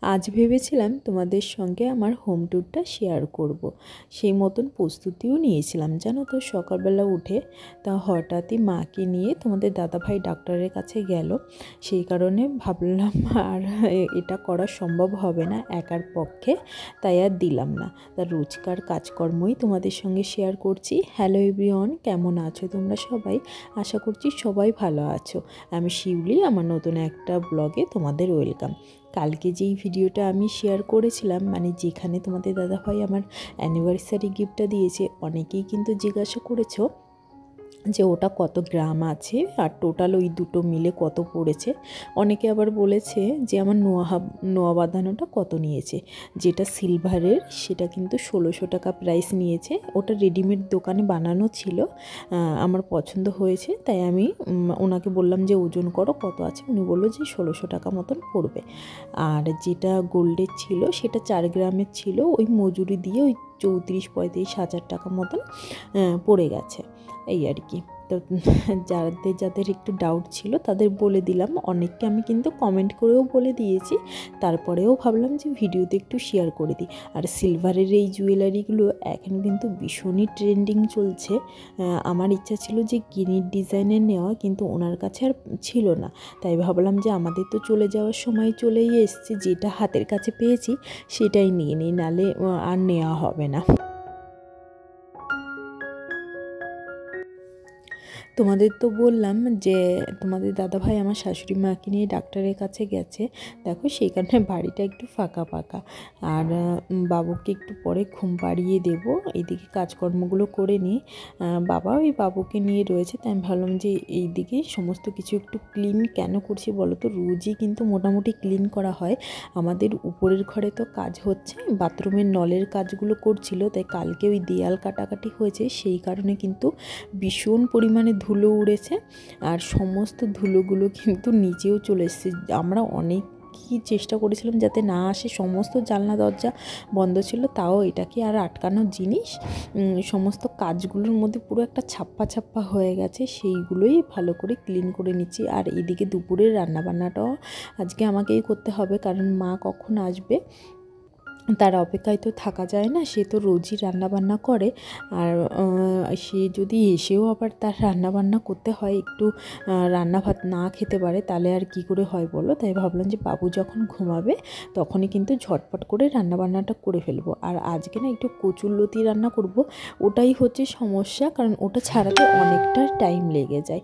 আজ ভেবেছিলাম তোমাদের সঙ্গে আমার হোম ট্যুরটা শেয়ার করব। সেই মতন প্রস্তুতিও নিয়েছিলাম, জানো তো। সকালবেলা উঠে তা হঠাৎই মাকে নিয়ে তোমাদের দাদাভাই ডাক্তারের কাছে গেল। সেই কারণে ভাবলাম আর এটা করা সম্ভব হবে না একার পক্ষে, তাই আর দিলাম না। তা রোজকার কাজকর্মই তোমাদের সঙ্গে শেয়ার করছি। হ্যালো এভরিওয়ান, কেমন আছো তোমরা সবাই? আশা করছি সবাই ভালো আছো। আমি শিউলি, আমার নতুন একটা ব্লগে তোমাদের ওয়েলকাম। কালকে যেই ভিডিওটা আমি শেয়ার করেছিলাম, মানে যেখানে তোমাদের দাদাভাই আমার অ্যানিভার্সারি গিফটটা দিয়েছে, অনেকেই কিন্তু জিজ্ঞাসা করেছো যে ওটা কত গ্রাম আছে আর টোটাল ওই দুটো মিলে কত পড়েছে। অনেকে আবার বলেছে যে আমার নোয়া বাঁধানোটা কত নিয়েছে। যেটা সিলভারের সেটা কিন্তু 1600 টাকা প্রাইস নিয়েছে। ওটা রেডিমেড দোকানে বানানো ছিল, আমার পছন্দ হয়েছে, তাই আমি ওনাকে বললাম যে ওজন করো কত আছে। উনি বললো যে 1600 টাকা মতন পড়বে। আর যেটা গোল্ডের ছিল সেটা 4 গ্রামের ছিল, ওই মজুরি দিয়ে ওই 34-35 হাজার টাকা মতন পড়ে গেছে, এই আর কি। তো যাদের যাদের একটু ডাউট ছিল তাদের বলে দিলাম। অনেককে আমি কিন্তু কমেন্ট করেও বলে দিয়েছি, তারপরেও ভাবলাম যে ভিডিওতে একটু শেয়ার করে দিই। আর সিলভারের এই জুয়েলারিগুলো এখন কিন্তু ভীষণই ট্রেন্ডিং চলছে। আমার ইচ্ছা ছিল যে গিনির ডিজাইনের নেওয়া, কিন্তু ওনার কাছে আর ছিল না। তাই ভাবলাম যে আমাদের তো চলে যাওয়ার সময় চলেই এসছে, যেটা হাতের কাছে পেয়েছি সেটাই নিয়ে নিই, নালে আর নেওয়া হবে না। তোমাদের তো বললাম যে তোমাদের দাদাভাই আমার শাশুড়ি মাকে নিয়ে ডাক্তারের কাছে গেছে। দেখো সেই কারণে বাড়িটা একটু ফাঁকা ফাঁকা। আর বাবুকে একটু পরে ঘুম পাড়িয়ে দেবো, এইদিকে কাজকর্মগুলো করে নিই। বাবা ওই বাবুকে নিয়ে রয়েছে, তাই আমি ভাবলাম যে এইদিকে সমস্ত কিছু একটু ক্লিন কেন করছি বলো তো। রোজই কিন্তু মোটামুটি ক্লিন করা হয়। আমাদের উপরের ঘরে তো কাজ হচ্ছে, বাথরুমের নলের কাজগুলো করছিল, তাই কালকে ওই দেয়াল কাটাকাটি হয়েছে, সেই কারণে কিন্তু ভীষণ পরিমাণে ধুলো উড়েছে। আর সমস্ত ধুলোগুলো কিন্তু নিচেও চলে এসেছে। আমরা অনেক কি চেষ্টা করেছিলাম যাতে না আসে, সমস্ত জানলা দরজা বন্ধ ছিল, তাও এটাকে আর আটকানোর জিনিস। সমস্ত কাজগুলোর মধ্যে পুরো একটা ছাপ্পা ছাপ্পা হয়ে গেছে, সেইগুলোই ভালো করে ক্লিন করে নিচ্ছি। আর এদিকে দুপুরের রান্নাবান্নাটাও আজকে আমাকেই করতে হবে, কারণ মা কখন আসবে তার অপেক্ষায় তো থাকা যায় না। সে তো রোজই রান্নাবান্না করে, আর সে যদি এসেও আবার তার রান্নাবান্না করতে হয়, একটু রান্না ভাত না খেতে পারে, তাহলে আর কি করে হয় বলো। তাই ভাবলাম যে বাবু যখন ঘুমাবে তখনই কিন্তু ঝটপট করে রান্নাবান্নাটা করে ফেলবো। আর আজকে না একটু কচুরলতি রান্না করব, ওটাই হচ্ছে সমস্যা, কারণ ওটা ছাড়াতে অনেকটা টাইম লেগে যায়।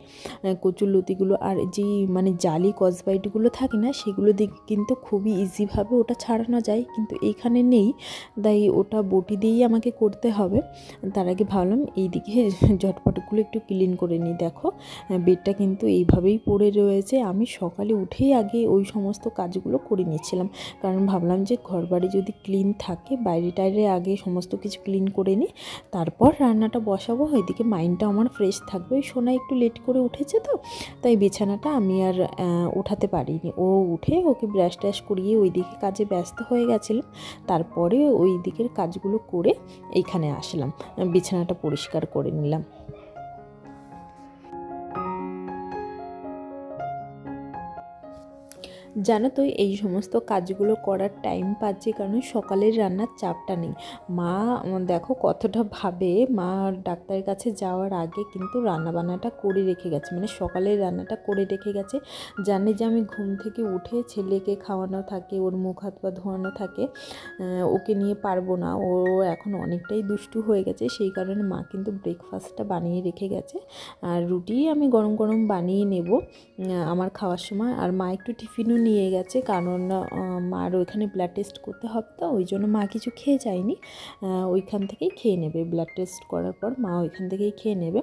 কচুরলতিগুলো আর যেই মানে জালি কসবাইটগুলো থাকে না, সেগুলো দিকে কিন্তু খুবই ইজিভাবে ওটা ছাড়ানো যায়, কিন্তু এইখানে নেই, তাই ওটা বটি দিয়েই আমাকে করতে হবে। তার আগে ভাবলাম এইদিকে ঝটপটগুলো একটু ক্লিন করে নিই। দেখো বেডটা কিন্তু এইভাবেই পড়ে রয়েছে। আমি সকালে উঠেই আগে ওই সমস্ত কাজগুলো করে নিচ্ছিলাম, কারণ ভাবলাম যে ঘরবাড়ি যদি ক্লিন থাকে, বাইরে টাইরে আগে সমস্ত কিছু ক্লিন করে নিই, তারপর রান্নাটা বসাবো। ওইদিকে মাইন্ডটা আমার ফ্রেশ থাকবে। ওই সোনা একটু লেট করে উঠেছে তো, তাই বিছানাটা আমি আর উঠাতে পারিনি। ও উঠে ওকে ব্রাশ ট্রাশ করিয়ে ওইদিকে কাজে ব্যস্ত হয়ে গেছিলাম। তারপরে ওই দিকের কাজগুলো করে এইখানে আসলাম, বিছানাটা পরিষ্কার করে নিলাম। জানো তো এই সমস্ত কাজগুলো করার টাইম পাচ্ছি কারণ সকালের রান্নার চাপটা নেই। মা দেখো কতটা ভাবে, মা ডাক্তারের কাছে যাওয়ার আগে কিন্তু রান্নাবান্নাটা করে রেখে গেছে, মানে সকালের রান্নাটা করে রেখে গেছে। জানে যে আমি ঘুম থেকে উঠে ছেলেকে খাওয়ানো থাকে, ওর মুখ হাত পা ধোয়ানো থাকে, ওকে নিয়ে পারবো না। ও এখন অনেকটাই দুষ্টু হয়ে গেছে, সেই কারণে মা কিন্তু ব্রেকফাস্টটা বানিয়ে রেখে গেছে। আর রুটি আমি গরম গরম বানিয়ে নেব আমার খাওয়ার সময়। আর মা একটু টিফিনও নিয়ে গেছে, কারণ মার ওইখানে ব্লাড টেস্ট করতে হবে, তো ওই জন্য মা কিছু খেয়ে যায়নি, ওইখান থেকেই খেয়ে নেবে। ব্লাড টেস্ট করার পর মা ওইখান থেকেই খেয়ে নেবে।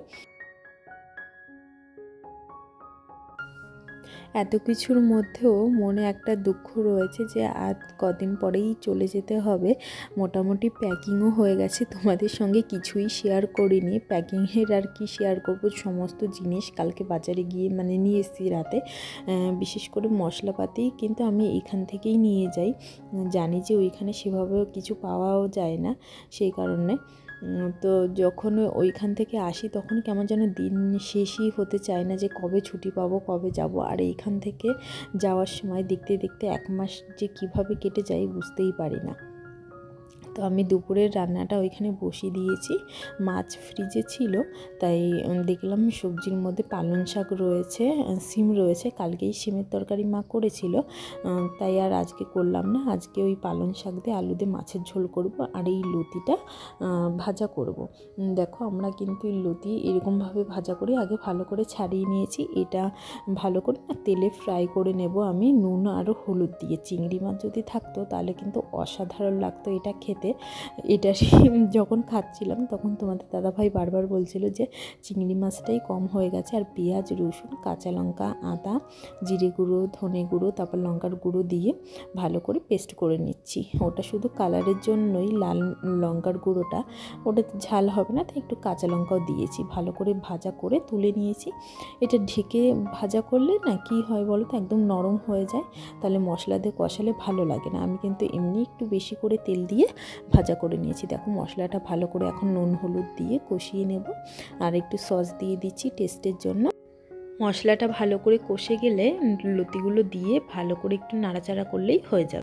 এত কিছুর মধ্যেও মনে একটা দুঃখ রয়েছে যে আজ কদিন পরেই চলে যেতে হবে। মোটামুটি প্যাকিংও হয়ে গেছে, তোমাদের সঙ্গে কিছুই শেয়ার করিনি। প্যাকিংয়ের আর কি শেয়ার করব, সমস্ত জিনিস কালকে বাজারে গিয়ে মানে নিয়ে এসেছি রাতে। বিশেষ করে মশলাপাতি কিন্তু আমি এখান থেকেই নিয়ে যাই, জানি যে ওইখানে সেভাবেও কিছু পাওয়াও যায় না, সেই কারণে তো যখন ওইখান থেকে আসি তখন কেমন যেন দিন শেষই হতে চায় না, যে কবে ছুটি পাবো, কবে যাব। আর এইখান থেকে যাওয়ার সময় দেখতে দেখতে 1 মাস যে কিভাবে কেটে যায় বুঝতেই পারি না। তো আমি দুপুরের রান্নাটা ওইখানে বসিয়ে দিয়েছি। মাছ ফ্রিজে ছিল, তাই দেখলাম সবজির মধ্যে পালং শাক রয়েছে, সিম রয়েছে। কালকেই সিমের তরকারি মা করেছিল, তাই আর আজকে করলাম না। আজকে ওই পালং শাক দিয়ে আলু দিয়ে মাছের ঝোল করব, আর এই লতিটা ভাজা করব। দেখো আমরা কিন্তু এই লতি এরকমভাবে ভাজা করে আগে ভালো করে ছাড়িয়ে নিয়েছি। এটা ভালো করে না তেলে ফ্রাই করে নেব আমি, নুন আর হলুদ দিয়ে। চিংড়ি মাছ যদি থাকতো তাহলে কিন্তু অসাধারণ লাগতো এটা খেতে। এটা যখন খাচ্ছিলাম তখন তোমাদের দাদাভাই বারবার বলছিল যে চিংড়ি মাছটাই কম হয়ে গেছে। আর পেঁয়াজ, রসুন, কাঁচা লঙ্কা, আদা, জিরে গুঁড়ো, ধনে গুঁড়ো, তারপর লঙ্কার গুঁড়ো দিয়ে ভালো করে পেস্ট করে নিচ্ছি। ওটা শুধু কালারের জন্যই, লাল লঙ্কার গুঁড়োটা, ওটা ঝাল হবে না, তাই একটু কাঁচা লঙ্কাও দিয়েছি। ভালো করে ভাজা করে তুলে নিয়েছি। এটা ঢেকে ভাজা করলে না কি হয় বলো তো, একদম নরম হয়ে যায়, তাহলে মশলা দিয়ে কষালে ভালো লাগে না। আমি কিন্তু এমনি একটু বেশি করে তেল দিয়ে ভাজা করে নিয়েছি। দেখো মশলাটা ভালো করে এখন নুন হলুদ দিয়ে কষিয়ে নেব, আর একটু সস দিয়ে দিচ্ছি টেস্টের জন্য। মশলাটা ভালো করে কষে গেলে লতিগুলো দিয়ে ভালো করে একটু নাড়াচাড়া করলেই হয়ে যাবে।